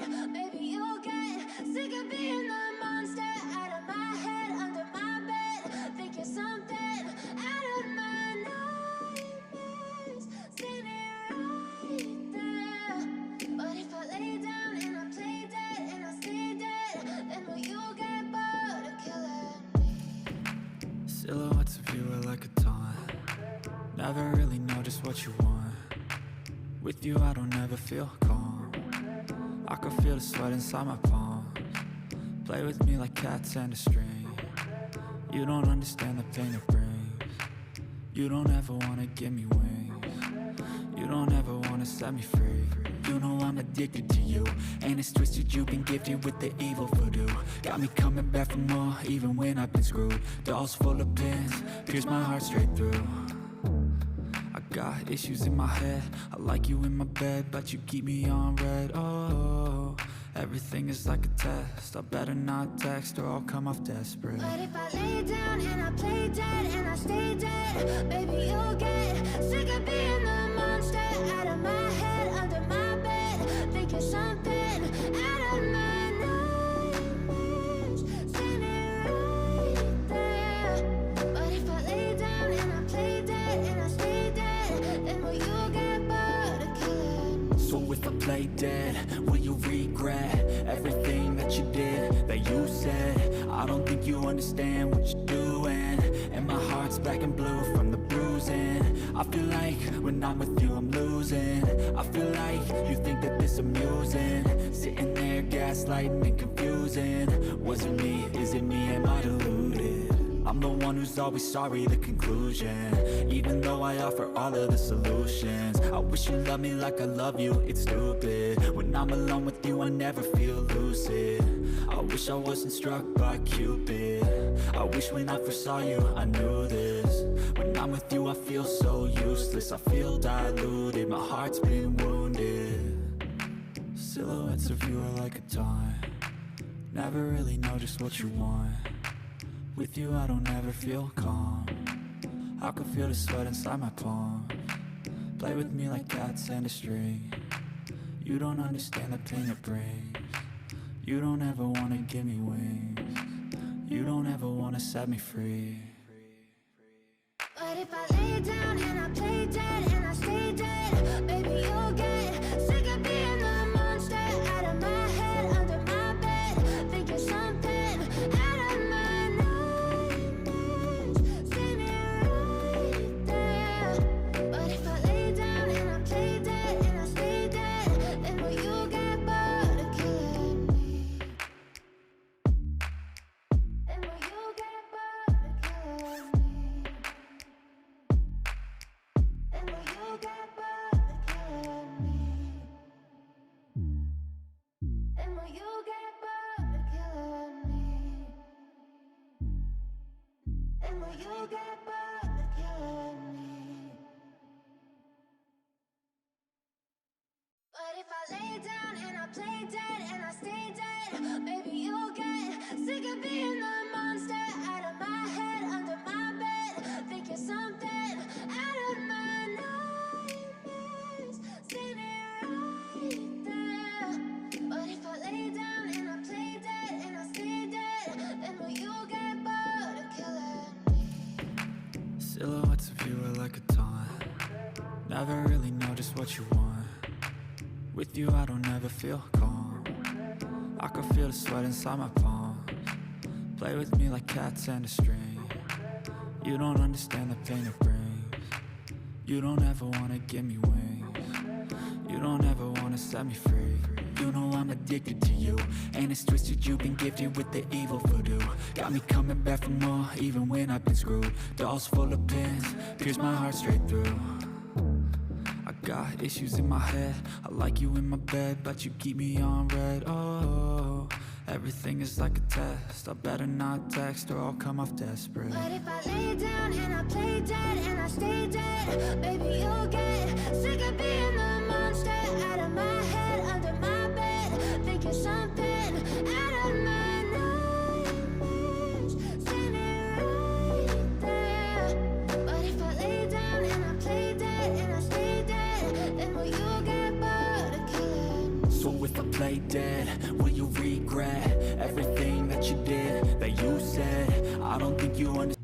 dead. Maybe you'll get sick of being the monster out of my head, under my bed. Think you're something out of my nightmares, standing right there. But if I lay down and I play dead and I stay dead, then will you get bored of killing me? Silhouettes of you are like a taunt. Never really know just what you want. With you I don't ever feel calm. I can feel the sweat inside my palms. Play with me like cats and a string. You don't understand the pain it brings. You don't ever wanna give me wings. You don't ever wanna set me free. You know I'm addicted to you, and it's twisted, you've been gifted with the evil voodoo. Got me coming back for more, even when I've been screwed. Dolls full of pins, pierce my heart straight through. I got issues in my head, I like you in my bed, but you keep me on red. Oh, everything is like a test, I better not text or I'll come off desperate. But if I lay down and I play dead and I stay dead, baby you'll get sick of being the monster out of my head, under my bed. Think you're something out of my nightmares, standing right there. But if I lay down and I play dead and I stay dead, then will you get bored of killing me? So if I play dead, will you regret everything that you did, that you said? I don't think you understand what you're doing, and my heart's black and blue from the bruising. I feel like when I'm with you I'm losing. I feel like you think that this amusing, sitting there gaslighting and confusing. Was it me? Is it me? Am I deluded? I'm the one who's always sorry, the conclusion, even though I offer all of the solutions. I wish you loved me like I love you, it's stupid. When I'm alone with you I never feel lucid. I wish I wasn't struck by Cupid. I wish when I first saw you I knew this. When I'm with you I feel so useless, I feel diluted, my heart's been wounded. Silhouettes of you are like a taunt. Never really know just what you want. With you I don't ever feel calm. I can feel the sweat inside my palms. Play with me like cats and a string. You don't understand the pain it brings. You don't ever wanna give me wings. You don't ever wanna set me free. But if I lay down and I play dead and I stay dead, baby you'll get sick of being the monster out of my head, under my bed. Think you're something out of my nightmares, standing right there. But if I lay down and I play dead and I stay dead, then will you get bored of killing me? Then will you get bored of killing me? And will you get bored of killing me? And will you get bored of killing me? And will you get bored of killing me? But if I lay down and I play dead and I stay dead, baby you'll get sick of being the monster out of my head, under my bed. Think you're something out of my nightmares, standing right there. But if I lay down and I play dead and I stay dead, then will you get bored of killing me? Silhouettes of you are like a taunt. Never really know just what you want. With you I don't ever feel calm. I can feel the sweat inside my palms. Play with me like cats and a string. You don't understand the pain it brings. You don't ever wanna give me wings. You don't ever wanna set me free. You know I'm addicted to you, and it's twisted, you've been gifted with the evil voodoo. Got me coming back for more, even when I've been screwed. Dolls full of pins, pierce my heart straight through. I got issues in my head, I like you in my bed, but you keep me on red. Oh, everything is like a test, I better not text or I'll come off desperate. But if I lay down and I play dead and I stay dead, baby you'll get sick of being the monster out of my head, under my bed. Think you're something out of my nightmares, standing right there. But if I lay down and I play dead and I stay dead, then will you get bored of killing me? So if I play play dead? Will you regret everything that you did, that you said? I don't think you understand